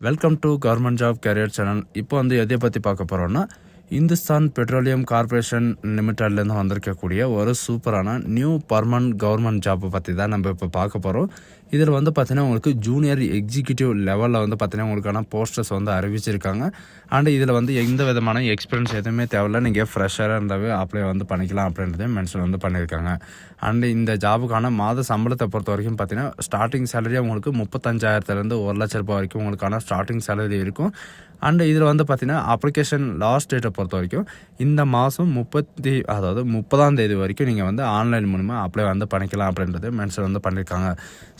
Welcome to government job career channel. இப்போ எதை பற்றி பார்க்க போகிறோன்னா, இந்துஸ்தான் பெட்ரோலியம் கார்பரேஷன் லிமிட்டட்லேருந்து வந்திருக்கக்கூடிய ஒரு சூப்பரான நியூ பர்மனன்ட் கவர்மெண்ட் ஜாப்பை பற்றி தான் நம்ம இப்போ பார்க்க போகிறோம். இதில் பார்த்தீங்கன்னா உங்களுக்கு ஜூனியர் எக்ஸிக்யூட்டிவ் லெவலில் பார்த்தீங்கன்னா உங்களுக்கான போஸ்டர்ஸ் அறிவிச்சிருக்காங்க. அண்ட் இதில் எந்த விதமான எக்ஸ்பீரியன்ஸ் எதுவுமே தேவையில்லை, நீங்கள் ஃப்ரெஷராக இருந்தாவே அப்ளை பண்ணிக்கலாம் அப்படின்றதையும் மென்ஷன் பண்ணியிருக்காங்க. அண்ட் இந்த ஜாபுக்கான மாத சம்பளத்தை பொறுத்த வரைக்கும் பார்த்தீங்கன்னா ஸ்டார்டிங் சேலரி உங்களுக்கு 35,000 1 லட்ச ரூபாய் வரைக்கும் உங்களுக்கான ஸ்டார்டிங் சேலரி இருக்கும். அண்ட் இதில் பார்த்தீங்கன்னா அப்ளிகேஷன் லாஸ்ட் டேட்டை பொறுத்த வரைக்கும் இந்த மாதம் 30ஆம் தேதி வரைக்கும் நீங்கள் ஆன்லைன் மூலமா அப்ளை பண்ணிக்கலாம் அப்படின்றது மென்ஷன் பண்ணியிருக்காங்க.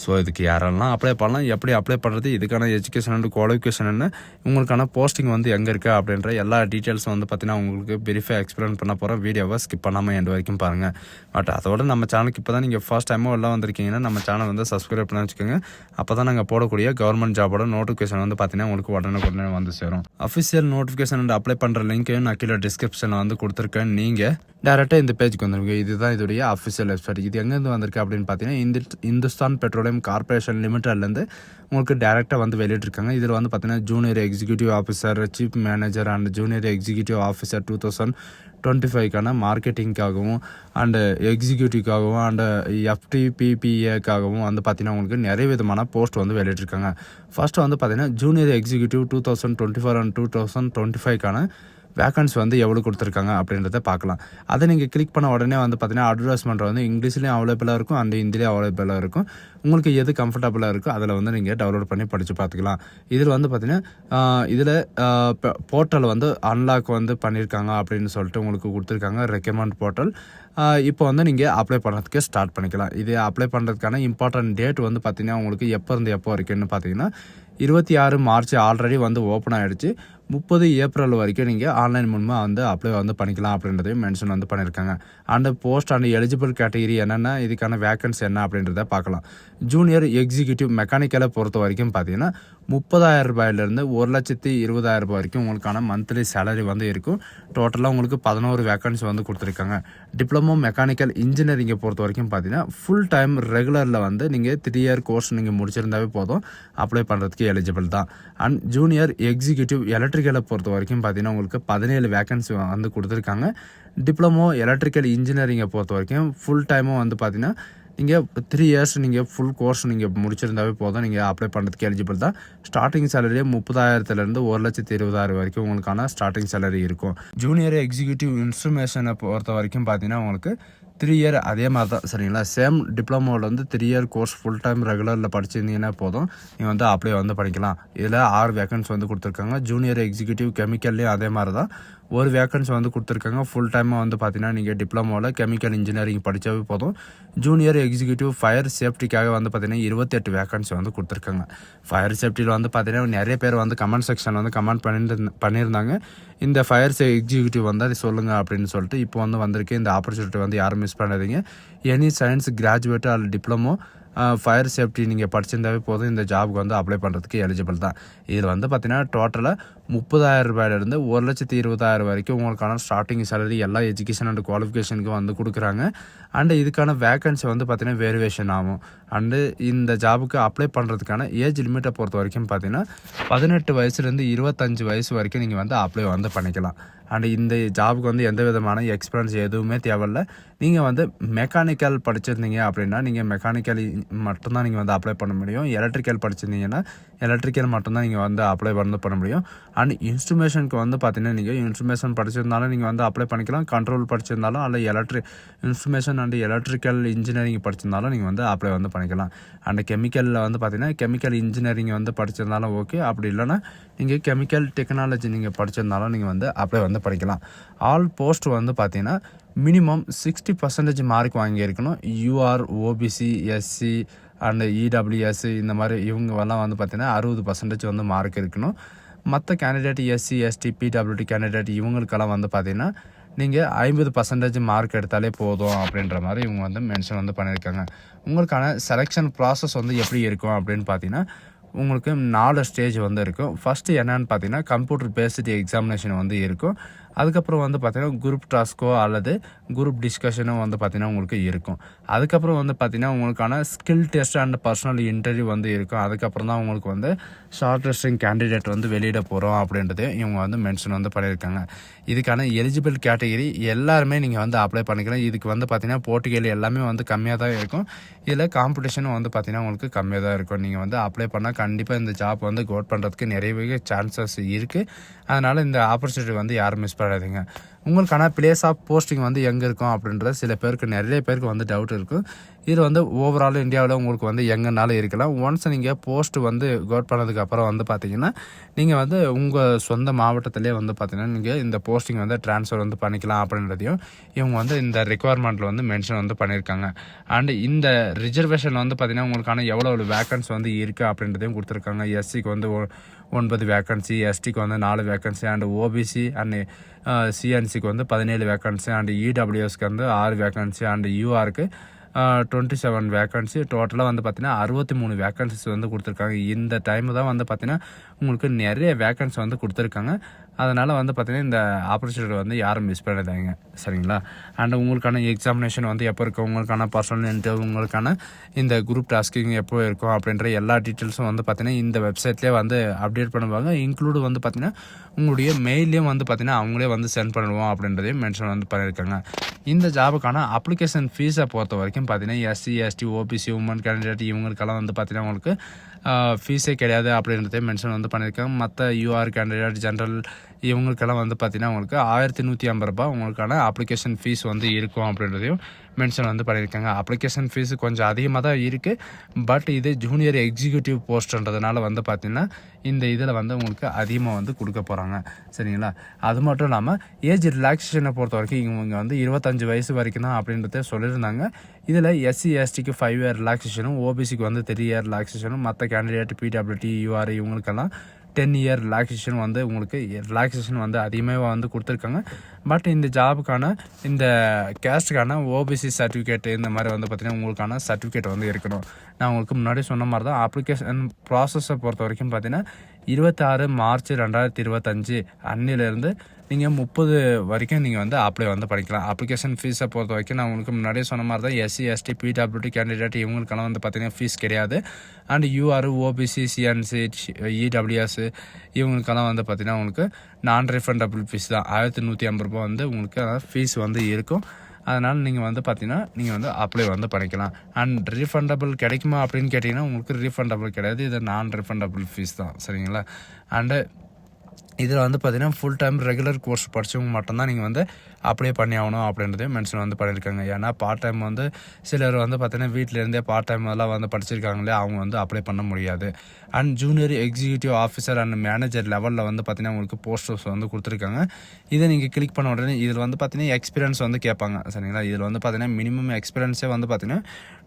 ஸோ இதுக்கு யாரெல்லாம் அப்ளை பண்ணலாம், எப்படி அப்ளை பண்ணுறது, இதுக்கான எஜுகேஷன் அண்ட் குவாலிஃபிகேஷன் என்ன, உங்களுக்கான போஸ்டிங் எங்கே இருக்குது அப்படின்ற எல்லா டீட்டெயில்ஸும் பார்த்தீங்கன்னா உங்களுக்கு வெரிஃபை எக்ஸ்பிளைன் பண்ண போகிறோம். வீடியோவை ஸ்கிப் பண்ணாமல் எண்டு வரைக்கும் பாருங்கள். பட் அதோட நம்ம சேனலுக்கு இப்போ தான் நீங்கள் ஃபர்ஸ்ட் டைமோ எல்லாம் வந்திருக்கீங்கன்னா நம்ம சேனல் சப்ஸ்கிரைப் பண்ணி வச்சுக்கோங்க. அப்போ தான் நாங்கள் போடக்கூடிய கவர்மெண்ட் ஜாபோட நோட்டிஃபிகேஷன் பார்த்தீங்கன்னா உங்களுக்கு உடனே சேரும். அஃபிஷியல் நோட்டிஃபிகேஷன் அண்ட் அப்ளை பண்ணுற லிங்க்கையும் நான் கீழே டிஸ்கிரிப்ஷனில் கொடுத்துருக்கேன். நீங்கள் டேரெக்டாக இந்த பேஜுக்கு வந்துருங்க. இதுதான் இதோடைய அஃபிஷியல் வெப்சைட். இது எங்கேருந்து வந்திருக்கு அப்படின்னு பார்த்தீங்கன்னா இந்துஸ்தான் பெட்ரோலியம் கார்பரேஷன் லிமிட்டட்லேருந்து உங்களுக்கு டேரெக்டாக வெளியிட்டிருக்காங்க. இதில் பார்த்தீங்கன்னா junior executive officer, chief manager and junior executive officer 2025 மார்க்கெட்டிங்காகவும் அண்டு எக்ஸிக்யூட்டிவ்காகவும் அண்டு FTPPAக்காகவும் பார்த்தீங்கன்னா உங்களுக்கு நிறைய விதமான போஸ்ட் வெளியிட்டிருக்காங்க. ஃபர்ஸ்ட் பார்த்தீங்கன்னா ஜூனியர் எக்ஸிக்யூட்டிவ் 2024 அண்ட் 2025 வேக்கன்ஸ் எவ்வளோ கொடுத்துருக்காங்க அப்படின்றத பார்க்கலாம். அதை நீங்கள் கிளிக் பண்ண உடனே பார்த்தீங்கன்னா அட்வர்டைஸ்மெண்ட் இங்கிலீஷ்லேயும் அவைலபிளாக இருக்கும் அண்ட் ஹிந்திலையும் அவைலபிளாக இருக்கும். உங்களுக்கு எது கம்ஃபர்டபுளாக இருக்கோ அதில் நீங்கள் டவுன்லோட் பண்ணி படித்து பார்த்துக்கலாம். இதில் பார்த்தீங்கன்னா இதில் போர்ட்டல் அன்லாக் பண்ணியிருக்காங்க அப்படின்னு சொல்லிட்டு உங்களுக்கு கொடுத்துருக்காங்க, ரெக்கமெண்ட் போர்ட்டல். இப்போ நீங்கள் அப்ளை பண்ணுறதுக்கு ஸ்டார்ட் பண்ணிக்கலாம். இது அப்ளை பண்ணுறதுக்கான இம்பார்ட்டன்ட் டேட் பார்த்தீங்கன்னா உங்களுக்கு எப்போ இருந்து எப்போ வரைக்கும்னு பார்த்தீங்கன்னா 26 மார்ச் ஆல்ரெடி ஓப்பன் ஆகிடுச்சு. 30 ஏப்ரல் வரைக்கும் நீங்கள் ஆன்லைன் மூலமாக அப்ளை பண்ணிக்கலாம் அப்படின்றதையும் மென்ஷன் பண்ணியிருக்காங்க. And post and eligible category என்னென்ன, இதுக்கான வேக்கன்சி என்ன அப்படின்றத பார்க்கலாம். ஜூனியர் எக்ஸிக்யூட்டிவ் மெக்கானிக்கலை பொறுத்த வரைக்கும் பார்த்தீங்கன்னா 30,000 ரூபாயிலிருந்து 1,20,000 ரூபாய் வரைக்கும் உங்களுக்கான மந்த்லி சேலரி இருக்கும். டோட்டலாக உங்களுக்கு 11 வேக்கன்சி கொடுத்துருக்காங்க. டிப்ளமோ மெக்கானிக்கல் இன்ஜினியரிங்கை பொறுத்த வரைக்கும் பார்த்தீங்கன்னா ஃபுல் டைம் ரெகுலரில் நீங்கள் 3 இயர் கோர்ஸ் நீங்கள் முடிச்சிருந்தாவே போதும், அப்ளை பண்ணுறதுக்கு எலிஜிபிள் தான். அண்ட் ஜூனியர் எக்ஸிக்யூட்டிவ் எலக்ட்ரிக்கலை பொறுத்த வரைக்கும் பார்த்தீங்கன்னா உங்களுக்கு 17 வேக்கன்சி கொடுத்துருக்காங்க. டிப்ளமோ எலக்ட்ரிக்கல் இன்ஜினியரிங்கை பொறுத்த வரைக்கும் ஃபுல் டைமும் பார்த்தீங்கன்னா நீங்கள் 3 இயர்ஸ் நீங்கள் ஃபுல் கோர்ஸ் நீங்கள் முடிச்சிருந்தாவே போதும், நீங்கள் அப்ளை பண்ணுறதுக்கு எலிஜிபிள் தான். ஸ்டார்டிங் சேலரியே 30,000 1,20,000 வரைக்கும் உங்களுக்கான ஸ்டார்டிங் சேலரி இருக்கும். ஜூனியர் எக்ஸிக்யூட்டிவ் இன்ஸ்ட்ருமேஷனை பொறுத்த வரைக்கும் பார்த்தீங்கன்னா உங்களுக்கு 3 இயர் அதே மாதிரி தான், சரிங்களா. சேம் டிப்ளமோவில் 3 இயர் கோர்ஸ் ஃபுல் டைம் ரெகுலரில் படிச்சிருந்தீங்கன்னா போதும், நீங்கள் அப்ளை பண்ணிக்கலாம். இதில் 6 வேக்கன்ஸ் கொடுத்துருக்காங்க. ஜூனியர் எக்ஸிக்யூட்டிவ் கெமிக்கல்லையும் அதே மாதிரி தான் ஒரு வேக்கன்ஸ் கொடுத்துருக்காங்க. ஃபுல் டைமாக பார்த்தீங்கன்னா நீங்கள் டிப்ளமோவில் கெமிக்கல் இன்ஜினியரிங் படித்தாவே போதும். ஜூனியர் எக்ஸிக்யூட்டிவ் ஃபயர் சேஃப்டிக்காக பார்த்தீங்கன்னா 28 வேக்கன்ஸ் கொடுத்துருக்காங்க. ஃபயர் சேஃப்டியில் பார்த்தீங்கன்னா நிறைய பேர் கமெண்ட் செக்ஷன் கமெண்ட் பண்ணியிருந்தாங்க, இந்த ஃபயர் எக்ஸிக்யூட்டிவ் அது சொல்லுங்கள் அப்படின்னு சொல்லிட்டு. இப்போ வந்திருக்கு இந்த ஆப்பர்ச்சுனிட்டி, யாரும் மிஸ் பண்ணாதீங்க. எனி சயின்ஸ் கிராஜுவேட் அல்லது டிப்ளமோ ஃபயர் சேஃப்டி நீங்கள் படிச்சிருந்தாவே போதும், இந்த ஜாபுக்கு அப்ளை பண்ணுறதுக்கு எலிஜிபிள் தான். இதில் பார்த்தீங்கன்னா டோட்டலாக 30,000 ரூபாயிலிருந்து 1,20,000 வரைக்கும் உங்களுக்கான ஸ்டார்டிங் சேலரி எல்லா எஜுகேஷன் அண்ட் குவாலிஃபிகேஷனுக்கு கொடுக்குறாங்க. அண்டு இதுக்கான வேக்கன்சி பார்த்தீங்கன்னா வேரியேஷன் ஆகும். அண்டு இந்த ஜாபுக்கு அப்ளை பண்ணுறதுக்கான ஏஜ் லிமிட்டை பொறுத்த வரைக்கும் பார்த்தீங்கன்னா 18 வயசுலேருந்து 25 வயசு வரைக்கும் நீங்கள் அப்ளை பண்ணிக்கலாம். அண்ட் இந்த ஜாபுக்கு எந்த விதமான எக்ஸ்பீரியன்ஸ் எதுவுமே தேவையில்லை. நீங்கள் மெக்கானிக்கல் படிச்சிருந்தீங்க அப்படின்னா நீங்கள் மெக்கானிக்கல் மட்டும்தான் நீங்கள் அப்ளை பண்ண முடியும். எலக்ட்ரிக்கல் படிச்சிருந்தீங்கன்னா எலக்ட்ரிக்கல் மட்டும்தான் நீங்கள் அப்ளை பண்ண முடியும். அண்ட் இன்ஸ்ட்ருமேஷனுக்கு பார்த்தீங்கன்னா நீங்கள் இன்ஸ்ட்ருமேஷன் படிச்சிருந்தாலும் நீங்கள் அப்ளை பண்ணிக்கலாம். கண்ட்ரோல் படிச்சிருந்தாலும் அல்ல இன்ஸ்ட்ருமேஷன் அண்ட் எலக்ட்ரிக்கல் இன்ஜினியரிங் படிச்சிருந்தாலும் நீங்கள் அப்ளை பண்ணிக்கலாம். அண்ட் கெமிக்கலில் பார்த்தீங்கன்னா கெமிக்கல் இன்ஜினியரிங் படிச்சிருந்தாலும் ஓகே, அப்படி இல்லைன்னா நீங்கள் கெமிக்கல் டெக்னாலஜி நீங்கள் படிச்சிருந்தாலும் நீங்கள் அப்ளை பண்ணிக்கலாம். ஆல் போஸ்ட் பார்த்தீங்கன்னா மினிமம் 60% மார்க் வாங்கியிருக்கணும். UR, OBC, SC and EWS இந்த மாதிரி இவங்கெல்லாம் பார்த்தீங்கன்னா 60% மார்க் இருக்கணும். மற்ற candidate SC, ST, PWD candidate இவங்களுக்கெல்லாம் பார்த்தீங்கன்னா நீங்கள் 50% மார்க் எடுத்தாலே போதும் அப்படின்ற மாதிரி இவங்க மென்ஷன் பண்ணியிருக்காங்க. உங்களுக்கான செலெக்ஷன் ப்ராசஸ் எப்படி இருக்கும் அப்படின்னு பார்த்தீங்கன்னா உங்களுக்கு 4 ஸ்டேஜ் இருக்கும். ஃபஸ்ட்டு என்னன்னு பார்த்தீங்கன்னா கம்ப்யூட்டர் பேஸ்டு எக்ஸாமினேஷன் இருக்கும். அதுக்கப்புறம் வந்து பார்த்தீங்கன்னா குரூப் டாஸ்க்கோ அல்லது குரூப் டிஸ்கஷனோ வந்து பார்த்தீங்கன்னா உங்களுக்கு இருக்கும். அதுக்கப்புறம் வந்து பார்த்தீங்கன்னா உங்களுக்கான skill test and personal interview வந்து இருக்கும். அதுக்கப்புறம் தான் உங்களுக்கு வந்து ஷார்ட் லிஸ்டிங் கேண்டிடேட் வந்து வெளியிட போகிறோம் அப்படின்றது இவங்க வந்து மென்ஷன் வந்து பண்ணியிருக்காங்க. இதுக்கான எலிஜிபிள் கேட்டகரி எல்லாருமே நீங்கள் வந்து அப்ளை பண்ணிக்கலாம். இதுக்கு வந்து பார்த்தீங்கன்னா போட்டிகள் எல்லாமே வந்து கம்மியாக தான் இருக்கும். இதில் காம்படிஷனும் வந்து பார்த்தீங்கன்னா உங்களுக்கு கம்மியாக தான் இருக்கும். நீங்கள் வந்து அப்ளை பண்ணால் கண்டிப்பாக இந்த ஜாப் வந்து கோட் பண்ணுறதுக்கு நிறையவே சான்சஸ் இருக்குது. அதனால் இந்த ஆப்பர்ச்சுனிட்டி வந்து யாரும் மிஸ் பண்ணாதீங்க. உங்களுக்கான பிளேஸ் ஆஃப் போஸ்டிங் வந்து எங்கே இருக்கும் அப்படின்ற சில பேருக்கு நிறைய பேருக்கு வந்து டவுட் இருக்கும். இது வந்து ஓவரால் இந்தியாவில் உங்களுக்கு வந்து எங்கேனாலும் இருக்கலாம். ஒன்ஸ் நீங்கள் போஸ்ட் வந்து கோட் பண்ணதுக்கப்புறம் வந்து பார்த்தீங்கன்னா நீங்கள் வந்து உங்கள் சொந்த மாவட்டத்திலே வந்து பார்த்தீங்கன்னா நீங்கள் இந்த போஸ்டிங் வந்து ட்ரான்ஸ்ஃபர் வந்து பண்ணிக்கலாம் அப்படின்றதையும் இவங்க வந்து இந்த ரெக்குவயர்மெண்ட்டில் வந்து மென்ஷன் வந்து பண்ணியிருக்காங்க. அண்ட் இந்த ரிசர்வேஷன் வந்து பார்த்தீங்கன்னா உங்களுக்கான எவ்வளோ வேக்கன்ஸ் வந்து இருக்குது அப்படின்றதையும் கொடுத்துருக்காங்க. எஸ்சிக்கு வந்து 9 வேக்கன்சி, எஸ்டிக்கு வந்து 4 வேக்கன்சி, அண்ட் ஓபிசி அண்ட் சிஎன்சிக்கு வந்து 17 வேக்கன்சி, அண்ட் இடபிள்யூஎஸ்க்கு வந்து 6 வேக்கன்சி, அண்ட் யூஆருக்கு 27 வேக்கன்சி. டோட்டலாக வந்து பார்த்தீங்கன்னா 63 வேக்கன்சிஸ் வந்து கொடுத்துருக்காங்க. இந்த டைம் தான் வந்து பார்த்தீங்கன்னா உங்களுக்கு நிறைய வேக்கன்சி வந்து கொடுத்துருக்காங்க. அதனால் வந்து பார்த்தீங்கன்னா இந்த ஆப்பர்ச்சுனிட்டி வந்து யாரும் மிஸ் பண்ணிடாதீங்க, சரிங்களா? அண்ட் உங்களுக்கான எக்ஸாமினேஷன் வந்து எப்போ இருக்கும், உங்களுக்கான பர்சனல் இன்டர்வியூ, உங்களுக்கான இந்த குரூப் டாஸ்கிங் எப்போ இருக்கும் அப்படின்ற எல்லா டீட்டெயில்ஸும் வந்து பார்த்தீங்கன்னா இந்த வெப்சைட்லேயே வந்து அப்டேட் பண்ணுவாங்க. இன்க்ளூடு வந்து பார்த்தீங்கன்னா உங்களுடைய மெயிலையும் வந்து பார்த்தீங்கன்னா அவங்களே வந்து சென்ட் பண்ணுவோம் அப்படின்றதையும் மென்ஷன் வந்து பண்ணியிருக்காங்க. இந்த ஜாபுக்கான அப்ளிகேஷன் ஃபீஸை பொறுத்த வரைக்கும் பார்த்தீங்கன்னா SC, ST, OBC, women candidate இவங்களுக்கெல்லாம் வந்து பார்த்தீங்கன்னா உங்களுக்கு ஃபீஸே கிடையாது அப்படின்றதே மென்ஷன் வந்து பண்ணியிருக்காங்க. மற்ற யூஆர் கேண்டிடேட், ஜென்ரல் இவங்களுக்கெல்லாம் வந்து பார்த்தீங்கன்னா உங்களுக்கு 1150 ரூபாய் உங்களுக்கான அப்ளிகேஷன் ஃபீஸ் வந்து இருக்கும் அப்படின்றதையும் மென்ஷன் வந்து பண்ணியிருக்காங்க. அப்ளிகேஷன் ஃபீஸு கொஞ்சம் அதிகமாக தான் இருக்குது. பட் இது ஜூனியர் எக்ஸிக்யூட்டிவ் போஸ்ட்ன்றதுனால வந்து பார்த்திங்கன்னா இந்த இதில் வந்து உங்களுக்கு அதிகமாக வந்து கொடுக்க போகிறாங்க, சரிங்களா? அது மட்டும் இல்லாமல் ஏஜ் ரிலாக்ஸேஷனை பொறுத்த வரைக்கும் இவங்க வந்து 25 வயசு வரைக்கும் தான் அப்படின்றத சொல்லியிருந்தாங்க. இதில் எஸ்சி, எஸ்டிக்கு 5 இயர் ரிலாக்ஸேஷனும், ஓபிசிக்கு வந்து 3 இயர் ரிலாக்ஸேஷனும், மற்ற கேண்டிடேட் பிடபிள்யூடி, யூஆர் இவங்களுக்கெல்லாம் 10 இயர் ரிலாக்ஸேஷன் வந்து உங்களுக்கு ரிலாக்ஸேஷன் வந்து அதிகமாக வந்து கொடுத்துருக்காங்க. பட் இந்த ஜாபுக்கான இந்த கேஸ்ட்டுக்கான ஓபிசி சர்டிஃபிகேட் இந்த மாதிரி வந்து பார்த்திங்கன்னா உங்களுக்கான சர்டிஃபிகேட் வந்து இருக்கணும். நான் உங்களுக்கு முன்னாடி சொன்ன மாதிரி தான் அப்ளிகேஷன் ப்ராசஸை பொறுத்த வரைக்கும் பார்த்தீங்கன்னா 26 மார்ச் 2025 அன்னிலேருந்து நீங்கள் 30 வரைக்கும் நீங்கள் வந்து அப்ளை வந்து பண்ணிக்கலாம். அப்ளிகேஷன் ஃபீஸை பொறுத்த வரைக்கும் நான் உங்களுக்கு முன்னாடியே சொன்ன மாதிரி தான் எஸ்சி, எஸ்டி, பிடபிள்யூடி கேண்டிடேட் இவங்களுக்கெல்லாம் வந்து பார்த்திங்கன்னா ஃபீஸ் கிடையாது. அண்ட் யூஆர், ஓபிசி, சிஎன்சி, இடபிள்யூஎஸ் இவங்களுக்கெல்லாம் வந்து பார்த்திங்கன்னா உங்களுக்கு நான் ரீஃபண்டபிள் ஃபீஸ் தான் 1150 ரூபா வந்து உங்களுக்கு ஃபீஸ் வந்து இருக்கும். அதனால் நீங்கள் வந்து பார்த்தீங்கன்னா நீங்கள் வந்து அப்ளை வந்து பண்ணிக்கலாம். அண்ட் ரீஃபண்டபிள் கிடைக்குமா அப்படின்னு கேட்டிங்கன்னா உங்களுக்கு ரீஃபண்டபிள் கிடையாது. இது நான் ரீஃபண்டபிள் ஃபீஸ் தான், சரிங்களா? அண்டு இதில் வந்து பார்த்தீங்கன்னா ஃபுல் டைம் ரெகுலர் கோர்ஸ் படித்தவங்க மட்டும்தான் நீங்கள் வந்து அப்ளை பண்ணி ஆகணும் அப்படின்றதையும் மென்ஷன் வந்து பண்ணியிருக்காங்க. ஏன்னா பார்ட் டைம் வந்து சிலர் வந்து பார்த்தீங்கன்னா வீட்டிலேருந்தே பார்ட் டைம் எல்லாம் வந்து படிச்சிருக்காங்களே அவங்க வந்து அப்ளை பண்ண முடியாது. And junior executive officer and manager லெவலில் வந்து பார்த்தீங்கன்னா உங்களுக்கு போஸ்டர்ஸ் வந்து கொடுத்துருக்காங்க. இதை நீங்கள் கிளிக் பண்ண உடனே இதில் வந்து பார்த்தீங்கன்னா எக்ஸ்பீரியன்ஸ் வந்து கேட்பாங்க, சரிங்களா? இதில் வந்து பார்த்தீங்கன்னா மினிமம் எக்ஸ்பீரியன்ஸே வந்து பார்த்தீங்கன்னா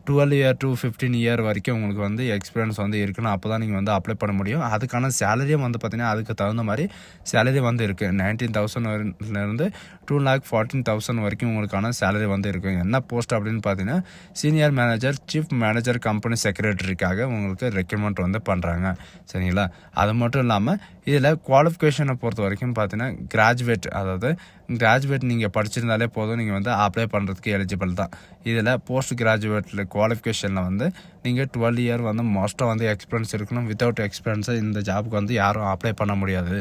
12 இயர் to 15 இயர் வரைக்கும் உங்களுக்கு வந்து எக்ஸ்பீரியன்ஸ் வந்து இருக்கணும். அப்போ தான் நீங்கள் வந்து அப்ளை பண்ண முடியும். அதுக்கான சேலரியும் வந்து பார்த்தீங்கன்னா அதுக்கு தகுந்த மாதிரி சேலரி வந்து இருக்குது. 19,000 2,14,000 வரைக்கும் உங்களுக்கான சேலரி வந்து இருக்கும். என்ன போஸ்ட் அப்படின்னு பார்த்தீங்கன்னா senior manager, chief manager, company செக்ரட்டரிக்காக உங்களுக்கு ரெக்ரூட்மெண்ட் வந்து பண்ணுறாங்க, சரிங்களா? அது மட்டும் இல்லாமல் இதில் குவாலிஃபிகேஷனை பொறுத்த வரைக்கும் பார்த்தீங்கன்னா கிராஜுவேட், அதாவது கிராஜுவேட் நீங்கள் படிச்சிருந்தாலே போதும், நீங்கள் வந்து அப்ளை பண்ணுறதுக்கு எலிஜிபிள் தான். இதில் போஸ்ட் கிராஜுவேட்டில் குவாலிஃபிகேஷனில் வந்து நீங்கள் 12 இயர் வந்து மோஸ்ட்டாக வந்து எக்ஸ்பீரியன்ஸ் இருக்கணும். வித்தவுட் எக்ஸ்பீரியன்ஸை இந்த ஜாபுக்கு வந்து யாரும் அப்ளை பண்ண முடியாது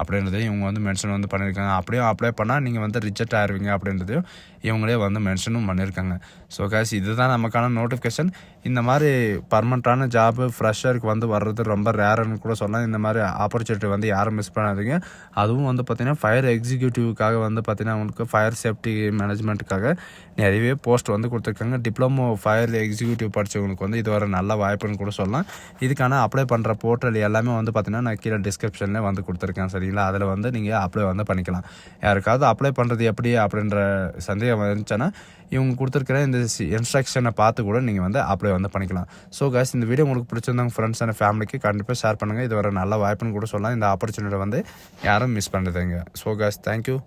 அப்படின்றதையும் இவங்க வந்து மென்ஷன் வந்து பண்ணியிருக்காங்க. அப்படியும் அப்ளை பண்ணால் நீங்கள் வந்து ரிஜெக்ட் ஆயிருவீங்க அப்படின்றதையும் இவங்களே வந்து மென்ஷனும் பண்ணியிருக்காங்க. ஸோ காய்ஸ், இதுதான் நமக்கான நோட்டிஃபிகேஷன். இந்த மாதிரி பர்மனெண்ட்டான ஜாபு ஃப்ரெஷருக்கு வந்து வர்றது ரொம்ப ரேருன்னு கூட சொல்லலாம். இந்த மாதிரி ஆப்பர்ச்சுனிட்டி வந்து யாரும் மிஸ் பண்ணாதீங்க. அதுவும் வந்து பார்த்திங்கன்னா ஃபயர் எக்ஸிக்யூட்டிவ்க்காக வந்து பார்த்திங்கன்னா உங்களுக்கு ஃபயர் சேஃப்டி மேனேஜ்மெண்ட்டுக்காக நிறையவே போஸ்ட் வந்து கொடுத்துருக்காங்க. டிப்ளமோ ஃபயர் எக்ஸிக்யூட்டிவ் படித்தவங்களுக்கு வந்து இது ஒரு நல்ல வாய்ப்புன்னு கூட சொல்லலாம். இதுக்கான அப்ளை பண்ணுற போர்ட்டல் எல்லாமே வந்து பார்த்திங்கன்னா நான் கீழே டிஸ்கிரிப்ஷன்லேயே வந்து கொடுத்துருக்கேன், சரிங்களா? அதில் வந்து நீங்கள் அப்ளை வந்து பண்ணிக்கலாம். யாருக்காவது அப்ளை பண்ணுறது எப்படி அப்படின்ற சந்தேகம் இருந்துச்சுன்னா இவங்க கொடுத்துருக்கிற இந்த இன்ஸ்ட்ரக்ஷனை பார்த்து கூட நீங்கள் வந்து அப்ளை வந்து பண்ணிக்கலாம். ஸோ காய்ஸ், இந்த வீடியோ உங்களுக்கு பிடிச்சிருந்தாங்க ஃப்ரெண்ட்ஸ் அண்ட் ஃபேமிலிக்கு கண்டிப்பாக ஷேர் பண்ணுங்கள். இது ஒரு நல்ல வாய்ப்புன்னு கூட சொல்லலாம். இந்த ஆப்பர்ச்சுனிட்டி வந்து யாரும் மிஸ் பண்ணுறதுங்க. So guys, thank you.